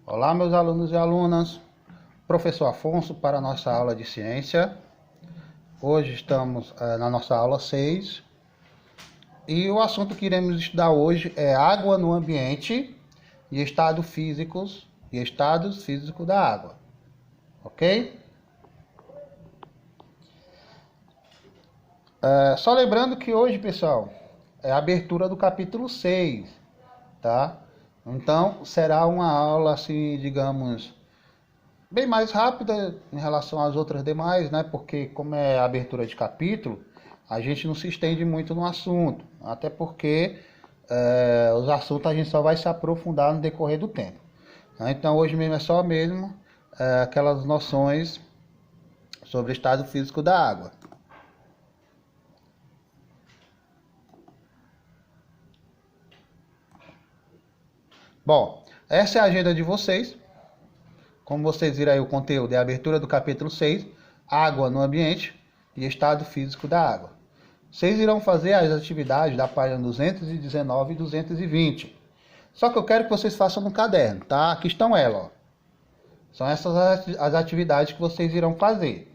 Olá, meus alunos e alunas. Professor Afonso para a nossa aula de ciência. Hoje estamos na nossa aula 6 e o assunto que iremos estudar hoje é água no ambiente e estados físicos da água. Ok? Só lembrando que hoje, pessoal, é a abertura do capítulo 6, tá? Então, será uma aula, assim, digamos, bem mais rápida em relação às outras demais, né? Porque como é a abertura de capítulo, a gente não se estende muito no assunto. Até porque os assuntos a gente só vai se aprofundar no decorrer do tempo. Então, hoje mesmo é só mesmo aquelas noções sobre o estado físico da água. Bom, essa é a agenda de vocês. Como vocês viram aí, o conteúdo é a abertura do capítulo 6, água no ambiente e estado físico da água. Vocês irão fazer as atividades da página 219 e 220. Só que eu quero que vocês façam no caderno, tá? Aqui estão elas, ó. São essas as atividades que vocês irão fazer.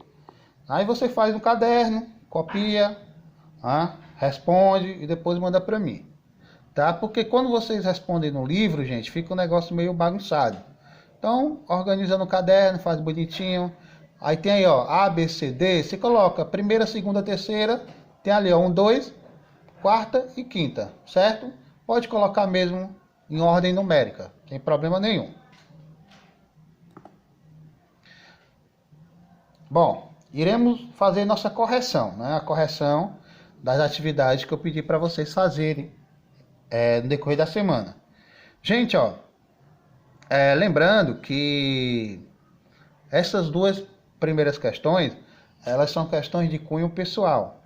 Aí você faz no caderno, copia, responde e depois manda para mim. Tá? Porque quando vocês respondem no livro, gente, fica um negócio meio bagunçado. Então, organiza no caderno, faz bonitinho. Aí tem aí, ó, A, B, C, D. Você coloca primeira, segunda, terceira. Tem ali, ó, 1, 2, quarta e quinta, certo? Pode colocar mesmo em ordem numérica, sem problema nenhum. Bom, iremos fazer nossa correção, né? A correção das atividades que eu pedi para vocês fazerem no decorrer da semana. Gente, ó, lembrando que essas duas primeiras questões, elas são questões de cunho pessoal,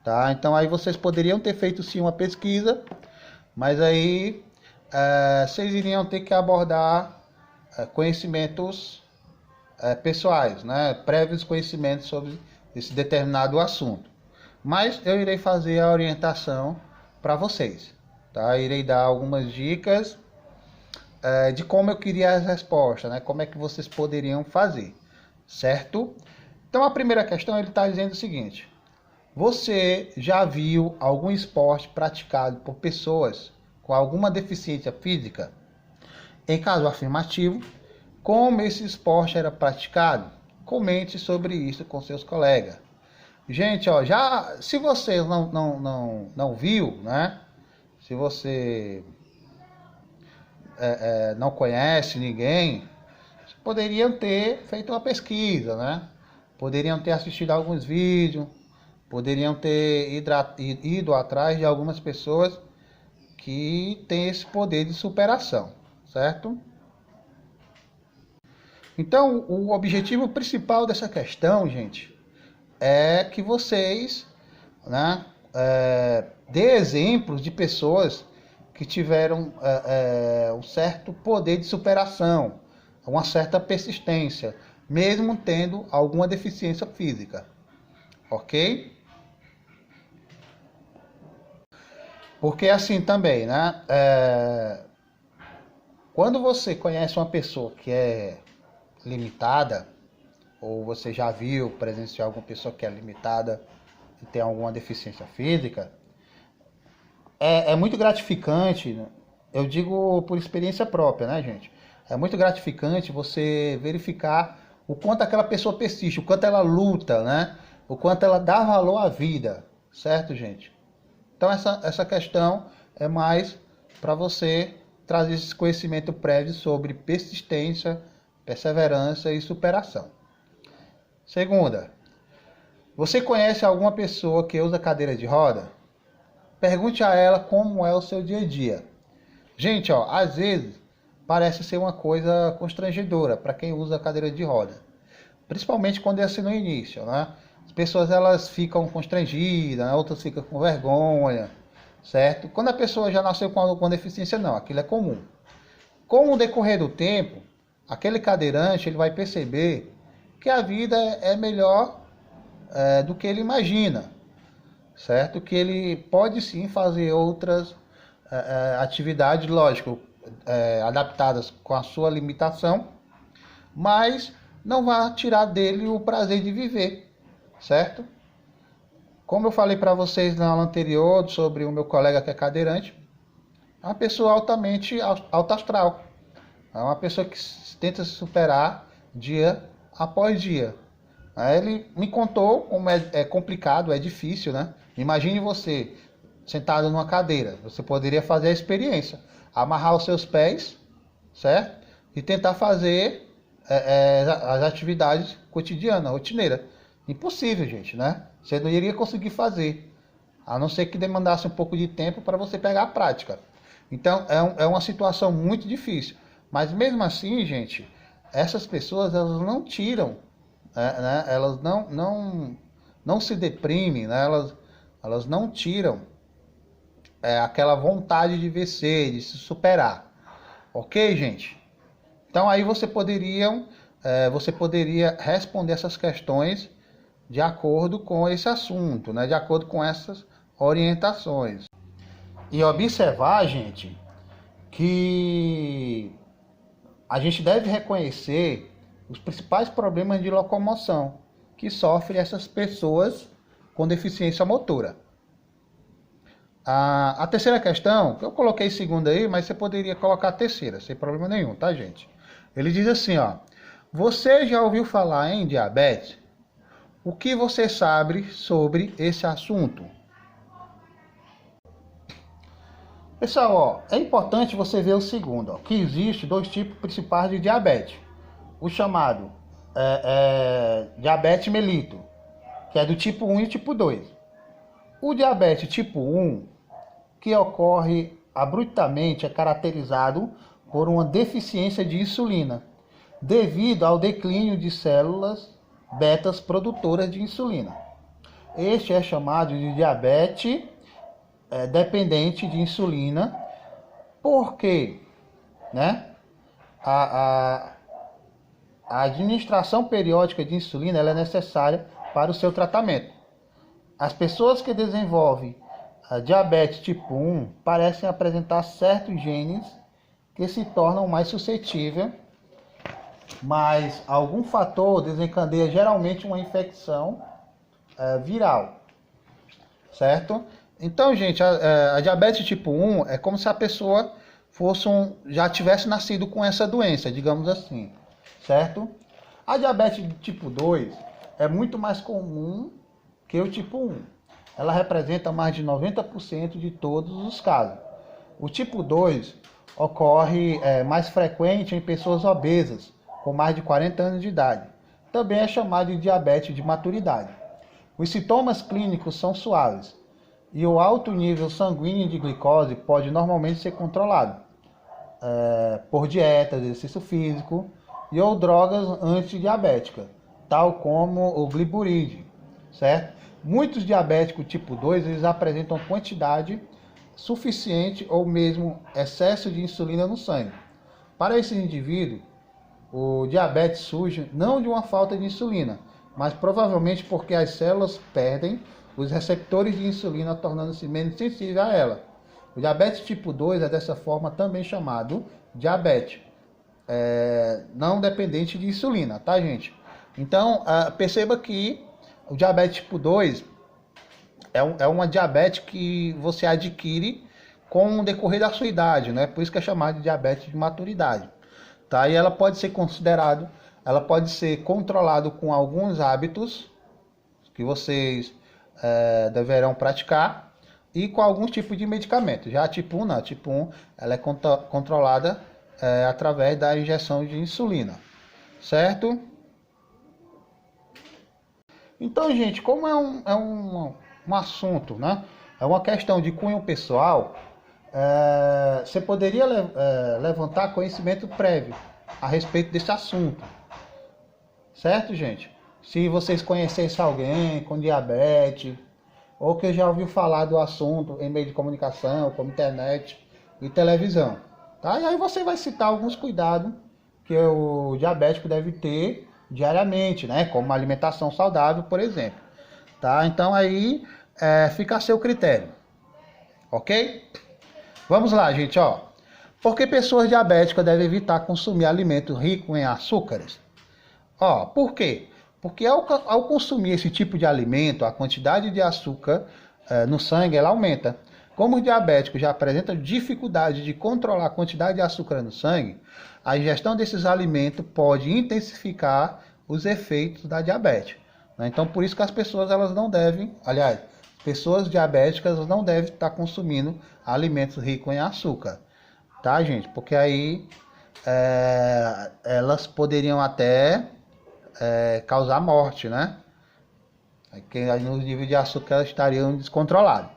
tá? Então aí vocês poderiam ter feito sim uma pesquisa, mas aí vocês iriam ter que abordar conhecimentos pessoais, né? Prévios conhecimentos sobre esse determinado assunto. Mas eu irei fazer a orientação para vocês, tá? Irei dar algumas dicas de como eu queria as respostas, né? Como é que vocês poderiam fazer, certo? Então a primeira questão ele está dizendo o seguinte: você já viu algum esporte praticado por pessoas com alguma deficiência física? Em caso afirmativo, como esse esporte era praticado? Comente sobre isso com seus colegas. Gente, ó, se você não viu, né? Se você não conhece ninguém, poderiam ter feito uma pesquisa, né? Poderiam ter assistido alguns vídeos, poderiam ter ido atrás de algumas pessoas que têm esse poder de superação, certo? Então, o objetivo principal dessa questão, gente, é que vocês, né, dê exemplos de pessoas que tiveram um certo poder de superação, uma certa persistência, mesmo tendo alguma deficiência física, ok? Porque assim também, né? Quando você conhece uma pessoa que é limitada, ou você já viu, presenciou alguma pessoa que é limitada e tem alguma deficiência física, é muito gratificante, eu digo por experiência própria, né, gente? É muito gratificante você verificar o quanto aquela pessoa persiste, o quanto ela luta, né? O quanto ela dá valor à vida, certo, gente? Então essa questão é mais para você trazer esse conhecimento prévio sobre persistência, perseverança e superação. Segunda, você conhece alguma pessoa que usa cadeira de roda? Pergunte a ela como é o seu dia a dia. Gente, ó, às vezes parece ser uma coisa constrangedora para quem usa cadeira de roda. Principalmente quando é assim no início, né? As pessoas elas ficam constrangidas, né? Outras ficam com vergonha, certo? Quando a pessoa já nasceu com deficiência, não, aquilo é comum. Com o decorrer do tempo, aquele cadeirante ele vai perceber que a vida é melhor do que ele imagina, certo? Que ele pode sim fazer outras atividades, lógico, adaptadas com a sua limitação, mas não vai tirar dele o prazer de viver, certo? Como eu falei para vocês na aula anterior sobre o meu colega que é cadeirante, é uma pessoa altamente alta astral. É uma pessoa que tenta se superar dia após dia. Aí ele me contou como é complicado, é difícil, né? Imagine você sentado numa cadeira. Você poderia fazer a experiência. Amarrar os seus pés, certo? E tentar fazer as atividades cotidianas, rotineiras. Impossível, gente, né? Você não iria conseguir fazer. A não ser que demandasse um pouco de tempo para você pegar a prática. Então, é uma situação muito difícil. Mas mesmo assim, gente, essas pessoas, elas não tiram, né? Elas não se deprimem, né? Elas não tiram aquela vontade de vencer, de se superar. Ok, gente? Então aí você poderia responder essas questões de acordo com esse assunto, né? De acordo com essas orientações. E observar, gente, que a gente deve reconhecer os principais problemas de locomoção que sofrem essas pessoas com deficiência motora. A terceira questão, eu coloquei segunda aí, mas você poderia colocar a terceira, sem problema nenhum, tá, gente? Ele diz assim, ó: você já ouviu falar em diabetes? O que você sabe sobre esse assunto? Pessoal, ó, é importante você ver o segundo, ó, que existe dois tipos principais de diabetes. O chamado diabetes mellitus, que é do tipo 1 e tipo 2. O diabetes tipo 1, que ocorre abruptamente, é caracterizado por uma deficiência de insulina, devido ao declínio de células betas produtoras de insulina. Este é chamado de diabetes dependente de insulina, porque, né, a administração periódica de insulina ela é necessária para o seu tratamento. As pessoas que desenvolvem a diabetes tipo 1 parecem apresentar certos genes que se tornam mais suscetíveis, mas algum fator desencadeia geralmente uma infecção viral, certo? Então, gente, a diabetes tipo 1 é como se a pessoa já tivesse nascido com essa doença, digamos assim, certo? A diabetes tipo 2 é muito mais comum que o tipo 1. Ela representa mais de 90% de todos os casos. O tipo 2 ocorre mais frequente em pessoas obesas, com mais de 40 anos de idade. Também é chamado de diabetes de maturidade. Os sintomas clínicos são suaves e o alto nível sanguíneo de glicose pode normalmente ser controlado por dieta, exercício físico e ou drogas antidiabéticas, tal como o gliburide, certo? Muitos diabéticos tipo 2 eles apresentam quantidade suficiente ou mesmo excesso de insulina no sangue. Para esse indivíduo, o diabetes surge não de uma falta de insulina, mas provavelmente porque as células perdem os receptores de insulina, tornando-se menos sensíveis a ela. O diabetes tipo 2 é dessa forma também chamado diabetes não dependente de insulina, tá, gente? Então, perceba que o diabetes tipo 2 é uma diabetes que você adquire com o decorrer da sua idade, né? Por isso que é chamado de diabetes de maturidade, tá? E ela pode ser controlado com alguns hábitos que vocês deverão praticar e com alguns tipos de medicamento. Já a tipo 1 não, a tipo 1 ela é controlada através da injeção de insulina, certo? Então, gente, como é um assunto, né? É uma questão de cunho pessoal, você poderia levantar conhecimento prévio a respeito desse assunto, certo, gente? Se vocês conhecessem alguém com diabetes, ou que já ouviu falar do assunto em meio de comunicação, como internet e televisão, tá? E aí você vai citar alguns cuidados que o diabético deve ter diariamente, né? Como uma alimentação saudável, por exemplo, tá? Então aí fica a seu critério, ok? Vamos lá, gente, ó. Por que pessoas diabéticas devem evitar consumir alimentos ricos em açúcares? Por quê? Porque ao consumir esse tipo de alimento, a quantidade de açúcar no sangue ela aumenta. Como os diabéticos já apresentam dificuldade de controlar a quantidade de açúcar no sangue, a ingestão desses alimentos pode intensificar os efeitos da diabetes. Então, por isso que as pessoas elas não devem, aliás, pessoas diabéticas não devem estar consumindo alimentos ricos em açúcar, tá, gente? Porque aí elas poderiam até causar morte, né? Porque aí os níveis de açúcar estariam descontrolados.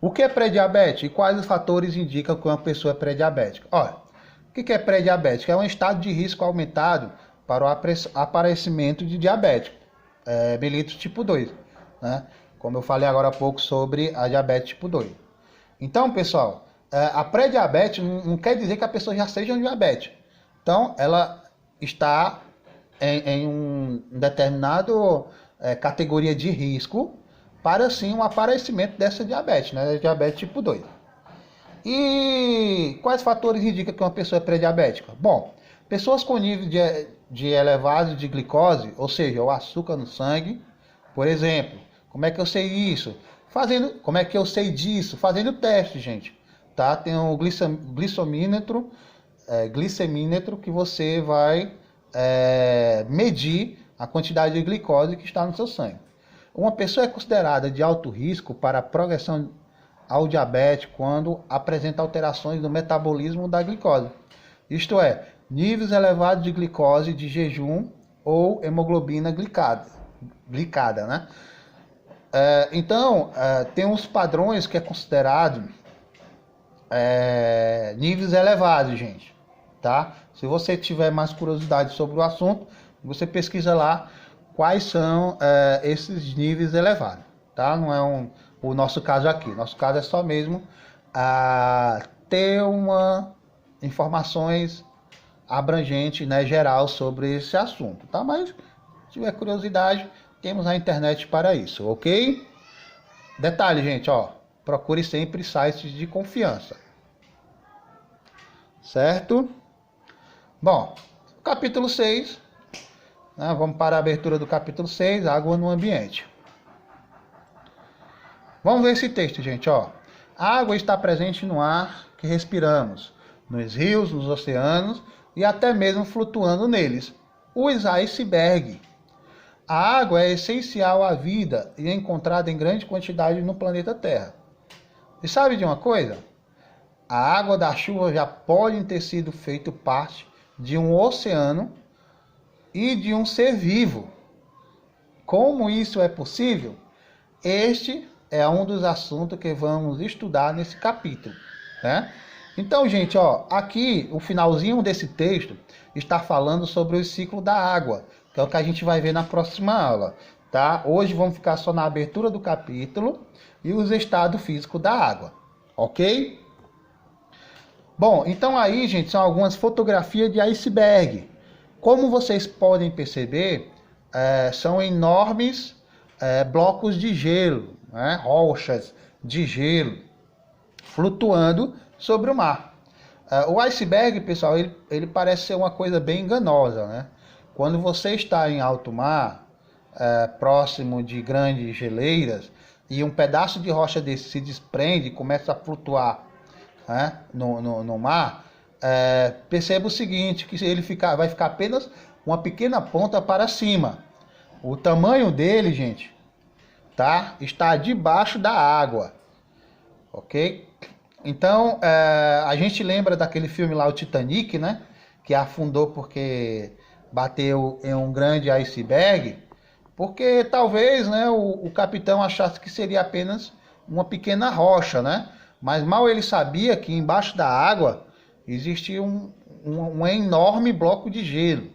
O que é pré-diabetes e quais os fatores indicam que uma pessoa é pré-diabética? Olha, o que é pré-diabético? É um estado de risco aumentado para o aparecimento de diabetes mellitus tipo 2, né? Como eu falei agora há pouco sobre a diabetes tipo 2. Então, pessoal, a pré-diabetes não quer dizer que a pessoa já seja um diabetes. Então, ela está em um determinado categoria de risco para, sim, um aparecimento dessa diabetes, né? Diabetes tipo 2. E quais fatores indicam que uma pessoa é pré-diabética? Bom, pessoas com nível de elevado de glicose, ou seja, o açúcar no sangue, por exemplo. Como é que eu sei isso? Como é que eu sei disso? Fazendo teste, gente. Tá? Tem um glicemímetro que você vai medir a quantidade de glicose que está no seu sangue. Uma pessoa é considerada de alto risco para a progressão ao diabetes quando apresenta alterações no metabolismo da glicose. Isto é, níveis elevados de glicose de jejum ou hemoglobina glicada, né? Então, tem uns padrões que é considerado níveis elevados, gente, tá? Se você tiver mais curiosidade sobre o assunto, você pesquisa lá quais são esses níveis elevados, tá? Não é o nosso caso aqui. Nosso caso é só mesmo ter informações abrangentes, né, geral sobre esse assunto, tá? Mas se tiver curiosidade, temos a internet para isso, ok? Detalhe, gente, procure sempre sites de confiança, certo? Bom, capítulo 6, né, vamos para a abertura do capítulo 6, água no ambiente. Vamos ver esse texto, gente, A água está presente no ar que respiramos, nos rios, nos oceanos e até mesmo flutuando neles. Os icebergs. A água é essencial à vida e é encontrada em grande quantidade no planeta Terra. E sabe de uma coisa? A água da chuva já pode ter sido feito parte de um oceano e de um ser vivo. Como isso é possível? Este é um dos assuntos que vamos estudar nesse capítulo, né? Então, gente, aqui o finalzinho desse texto está falando sobre o ciclo da água, que é o que a gente vai ver na próxima aula, tá? Hoje vamos ficar só na abertura do capítulo e os estados físicos da água, ok? Bom, então aí, gente, são algumas fotografias de iceberg. Como vocês podem perceber, são enormes blocos de gelo, né? Rochas de gelo flutuando sobre o mar. O iceberg, pessoal, ele parece ser uma coisa bem enganosa, né? Quando você está em alto mar, próximo de grandes geleiras, e um pedaço de rocha desse se desprende e começa a flutuar, né, no mar, perceba o seguinte, que ele vai ficar apenas uma pequena ponta para cima. O tamanho dele, gente, tá, está debaixo da água, ok? Então, a gente lembra daquele filme lá, o Titanic, né, que afundou porque bateu em um grande iceberg, porque talvez, né, o capitão achasse que seria apenas uma pequena rocha, né? Mas mal ele sabia que embaixo da água existia um enorme bloco de gelo,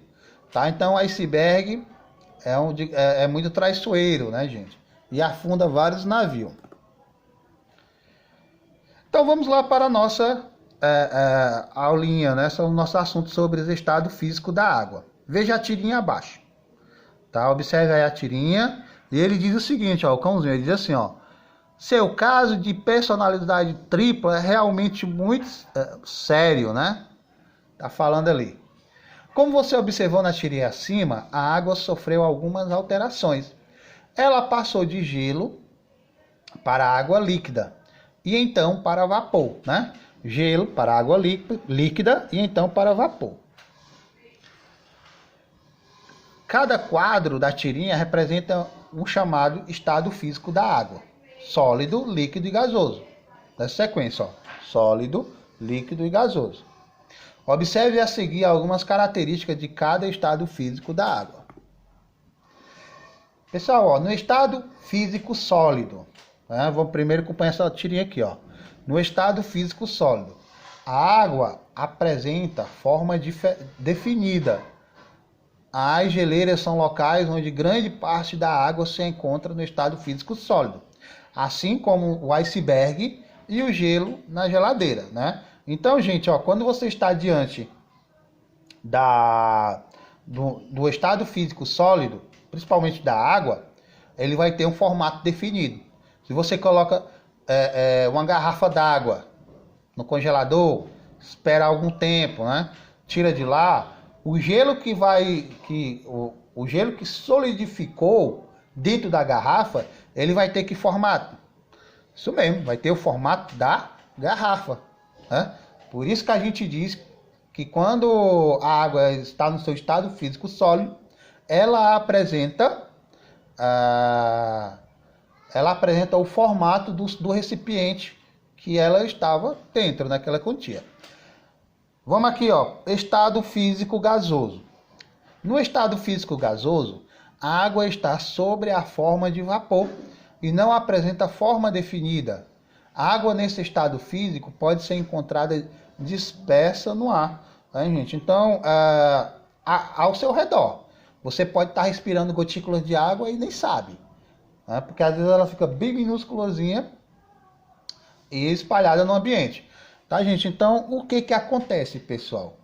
tá? Então o iceberg é muito traiçoeiro, né, gente? E afunda vários navios. Então vamos lá para a nossa aulinha, né? Esse é o nosso assunto sobre o estado físico da água. Veja a tirinha abaixo, tá? Observe aí a tirinha. E ele diz o seguinte, o cãozinho, ele diz assim, Seu caso de personalidade tripla é realmente muito sério, né? Tá falando ali. Como você observou na tirinha acima, a água sofreu algumas alterações. Ela passou de gelo para água líquida e então para vapor, né? Gelo para água líquida e então para vapor. Cada quadro da tirinha representa um chamado estado físico da água: sólido, líquido e gasoso. Nessa sequência, ó, sólido, líquido e gasoso. Observe a seguir algumas características de cada estado físico da água. Pessoal, ó, no estado físico sólido, né, vamos primeiro acompanhar essa tirinha aqui, ó. No estado físico sólido, a água apresenta forma definida. As geleiras são locais onde grande parte da água se encontra no estado físico sólido, assim como o iceberg e o gelo na geladeira, né? Então, gente, ó, quando você está diante do estado físico sólido, principalmente da água, ele vai ter um formato definido. Se você coloca uma garrafa d'água no congelador, espera algum tempo, né? Tira de lá, o gelo o gelo que solidificou dentro da garrafa, ele vai ter que formato? Isso mesmo, vai ter o formato da garrafa, né? Por isso que a gente diz que quando a água está no seu estado físico sólido, ela apresenta o formato do recipiente que ela estava dentro, né, que ela continha. Vamos aqui, ó, estado físico gasoso. No estado físico gasoso, a água está sobre a forma de vapor e não apresenta forma definida. A água nesse estado físico pode ser encontrada dispersa no ar, né, gente? Então, ao seu redor, você pode estar respirando gotículas de água e nem sabe, né? Porque às vezes ela fica bem minúsculazinha e espalhada no ambiente. Tá, gente? Então, o que acontece, pessoal?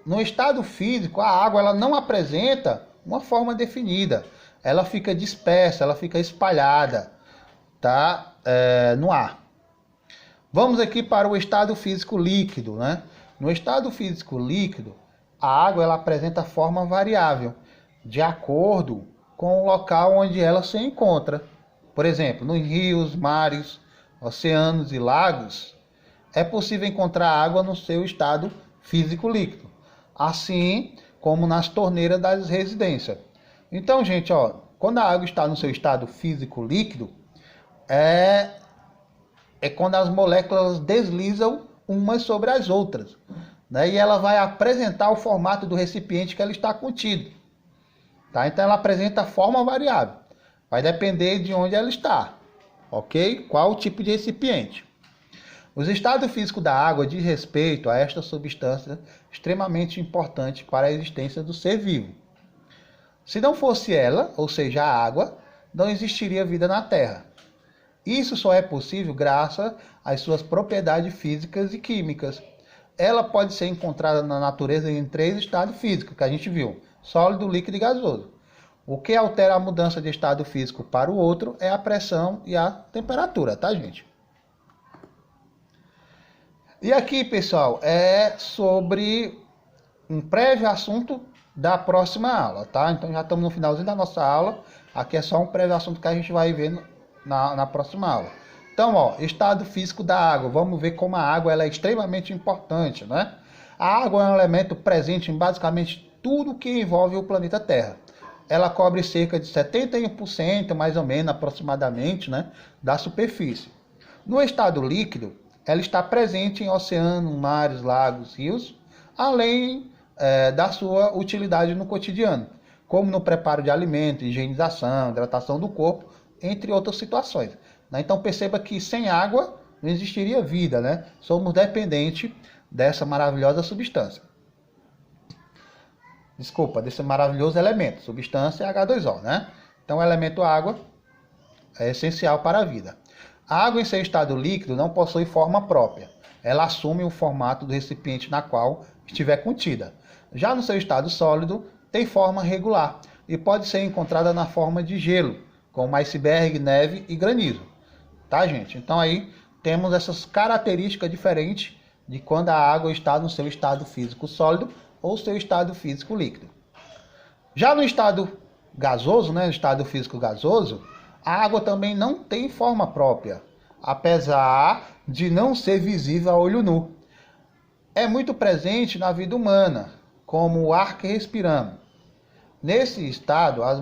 No estado físico, a água ela não apresenta uma forma definida. Ela fica dispersa, ela fica espalhada, tá? No ar. Vamos aqui para o estado físico líquido, né? No estado físico líquido, a água ela apresenta forma variável, de acordo com o local onde ela se encontra. Por exemplo, nos rios, mares, oceanos e lagos, é possível encontrar água no seu estado físico líquido, assim como nas torneiras das residências. Então, gente, ó, quando a água está no seu estado físico líquido, é quando as moléculas deslizam umas sobre as outras, né? E ela vai apresentar o formato do recipiente que ela está contido. Tá? Então ela apresenta forma variável. Vai depender de onde ela está. Ok? Qual o tipo de recipiente. Os estados físicos da água diz respeito a esta substância extremamente importante para a existência do ser vivo. Se não fosse ela, ou seja, a água, não existiria vida na Terra. Isso só é possível graças às suas propriedades físicas e químicas. Ela pode ser encontrada na natureza em 3 estados físicos que a gente viu: sólido, líquido e gasoso. O que altera a mudança de estado físico para o outro é a pressão e a temperatura, tá, gente? E aqui, pessoal, é sobre um prévio assunto da próxima aula, tá? Então já estamos no finalzinho da nossa aula. Aqui é só um prévio assunto que a gente vai ver na próxima aula. Então, ó, estado físico da água. Vamos ver como a água ela é extremamente importante, né? A água é um elemento presente em basicamente tudo que envolve o planeta Terra. Ela cobre cerca de 71%, mais ou menos, aproximadamente, né, da superfície. No estado líquido, ela está presente em oceanos, mares, lagos, rios, além da sua utilidade no cotidiano, como no preparo de alimentos, higienização, hidratação do corpo, entre outras situações. Então perceba que sem água não existiria vida, né? Somos dependentes dessa maravilhosa substância. Desculpa, desse maravilhoso elemento. Substância é H2O, né? Então o elemento água é essencial para a vida. A água em seu estado líquido não possui forma própria. Ela assume o formato do recipiente na qual estiver contida. Já no seu estado sólido, tem forma regular e pode ser encontrada na forma de gelo, como iceberg, neve e granizo. Tá, gente? Então aí temos essas características diferentes de quando a água está no seu estado físico sólido ou seu estado físico líquido. Já no estado gasoso, né, no estado físico gasoso, a água também não tem forma própria, apesar de não ser visível a olho nu. É muito presente na vida humana, como o ar que respiramos. Nesse estado, a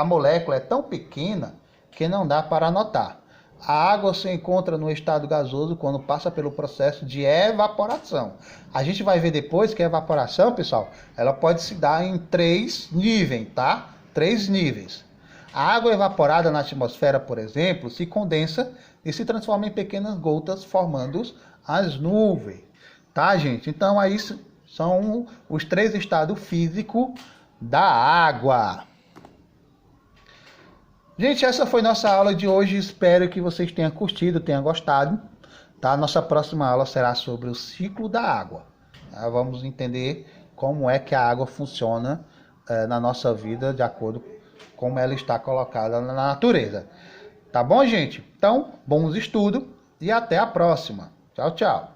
molécula é tão pequena que não dá para notar. A água se encontra no estado gasoso quando passa pelo processo de evaporação. A gente vai ver depois que a evaporação, pessoal, ela pode se dar em 3 níveis, tá? 3 níveis. A água evaporada na atmosfera, por exemplo, se condensa e se transforma em pequenas gotas, formando as nuvens. Tá, gente? Então, aí são os 3 estados físicos da água. Gente, essa foi nossa aula de hoje. Espero que vocês tenham curtido, tenham gostado. Tá? Nossa próxima aula será sobre o ciclo da água. Tá? Vamos entender como é que a água funciona na nossa vida, de acordo com como ela está colocada na natureza. Tá bom, gente? Então, bons estudos e até a próxima. Tchau, tchau.